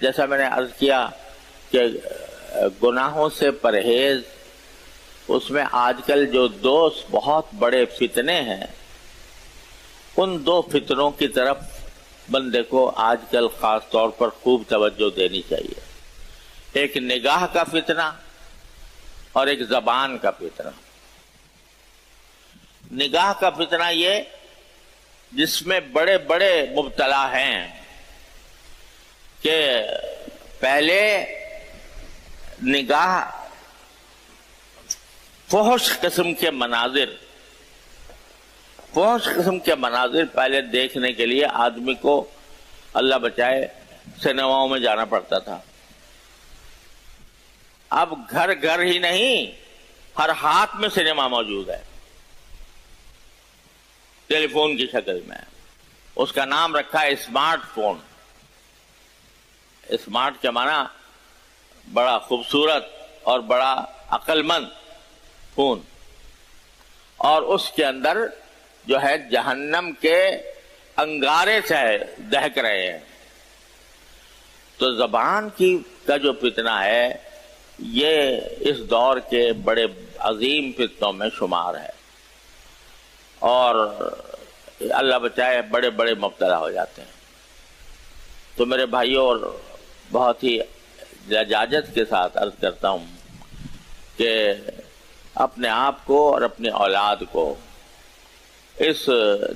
جیسا میں نے عرض کیا کہ گناہوں سے پرہیز، اس میں آج کل جو دو بہت بڑے فتنے ہیں، ان دو فتنوں کی طرف بندے کو آج کل خاص طور پر خوب توجہ دینی چاہیے۔ ایک نگاہ کا فتنہ اور ایک زبان کا فتنہ۔ نگاہ کا فتنہ یہ جس میں بڑے بڑے مبتلا ہیں کہ پہلے نگاہ فحش قسم کے مناظر پہلے دیکھنے کے لیے آدمی کو اللہ بچائے سنیماؤں میں جانا پڑتا تھا۔ اب گھر گھر ہی نہیں، ہر ہاتھ میں سنیما موجود ہے، ٹیلی فون کی شکل میں۔ اس کا نام رکھا ہے اسمارٹ فون۔ اسمارٹ کے معنی بڑا خوبصورت اور بڑا عقل مند فون، اور اس کے اندر جو ہے جہنم کے انگارے سے دہک رہے ہیں۔ تو زبان کا جو فتنہ ہے یہ اس دور کے بڑے عظیم فتنوں میں شمار ہے، اور اللہ بچائے بڑے بڑے مبتلا ہو جاتے ہیں۔ تو میرے بھائیوں، اور بہت ہی لجاجت کے ساتھ عرض کرتا ہوں کہ اپنے آپ کو اور اپنی اولاد کو اس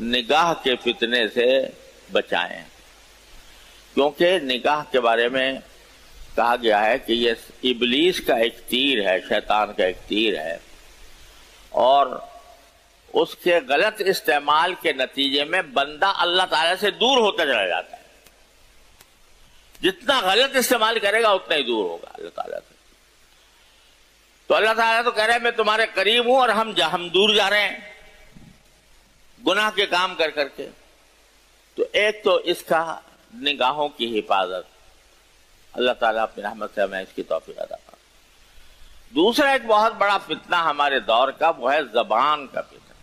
نگاہ کے فتنے سے بچائیں، کیونکہ نگاہ کے بارے میں کہا گیا ہے کہ یہ ابلیس کا ایک تیر ہے، شیطان کا ایک تیر ہے، اور اس کے غلط استعمال کے نتیجے میں بندہ اللہ تعالیٰ سے دور ہوتا چلا جاتا ہے۔ جتنا غلط استعمال کرے گا اتنا ہی دور ہوگا اللہ تعالیٰ سے۔ تو اللہ تعالیٰ تو کہہ رہے ہیں میں تمہارے قریب ہوں، اور ہم دور جا رہے ہیں گناہ کے کام کر کر کے۔ تو ایک تو اس کا نگاہوں کی حفاظت، اللہ تعالیٰ اپنی رحمت سے ہمیں اس کی توفیق عطا فرمائے۔ دوسرا ایک بہت بڑا فتنہ ہمارے دور کا وہ ہے زبان کا فتنہ۔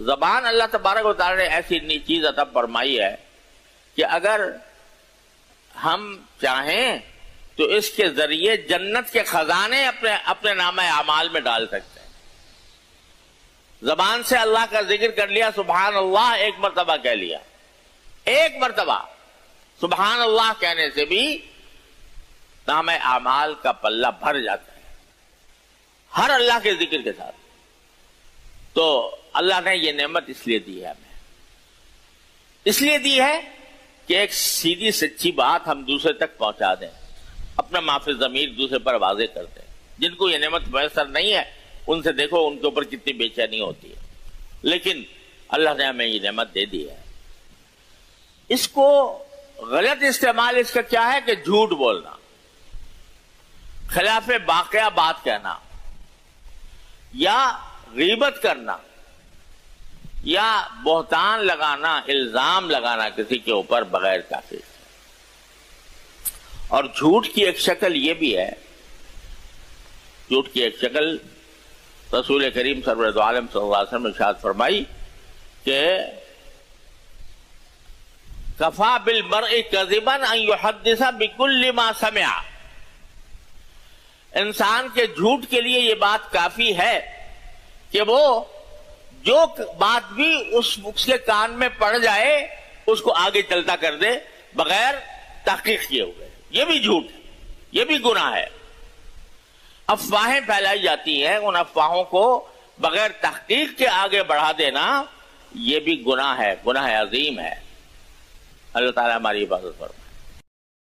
زبان اللہ تبارک و تعالیٰ نے ایسی چیز عطا فرمائی ہے کہ اگر ہم چاہیں تو اس کے ذریعے جنت کے خزانے اپنے نامہ اعمال میں ڈال سکتے ہیں۔ زبان سے اللہ کا ذکر کر لیا، سبحان اللہ ایک مرتبہ کہہ لیا، ایک مرتبہ سبحان اللہ کہنے سے بھی نامہ اعمال کا پلہ بھر جاتا ہے، ہر اللہ کے ذکر کے ساتھ۔ تو اللہ نے یہ نعمت اس لیے دی ہے ہمیں، اس لیے دی ہے کہ ایک سیدھی سچی بات ہم دوسرے تک پہنچا دیں، اپنا معافی ضمیر دوسرے پر واضح کر دیں۔ جن کو یہ نعمت میسر نہیں ہے ان سے دیکھو ان کے اوپر کتنی بے چینی ہوتی ہے، لیکن اللہ نے ہمیں یہ نعمت دے دی ہے۔ اس کو غلط استعمال اس کا کیا ہے کہ جھوٹ بولنا، خلاف واقعہ بات کہنا، یا غیبت کرنا، یا بہتان لگانا، الزام لگانا کسی کے اوپر بغیر کافی۔ اور جھوٹ کی ایک شکل یہ بھی ہے، جھوٹ کی ایک شکل رسول کریم سرور دو عالم صلی اللہ علیہ وسلم نے ارشاد فرمائی کہ کفا بالمرء کذبا ان یحدث بکل ما سمع۔ انسان کے جھوٹ کے لیے یہ بات کافی ہے کہ وہ جو بات بھی اس کے کان میں پڑ جائے اس کو آگے چلتا کر دے بغیر تحقیق کیے ہوئے۔ یہ بھی جھوٹ ہے، یہ بھی گناہ ہے۔ افواہیں پھیلائی جاتی ہیں، ان افواہوں کو بغیر تحقیق کے آگے بڑھا دینا یہ بھی گناہ ہے، گناہ عظیم ہے۔ اللہ تعالیٰ ہماری حفاظت فرمائے۔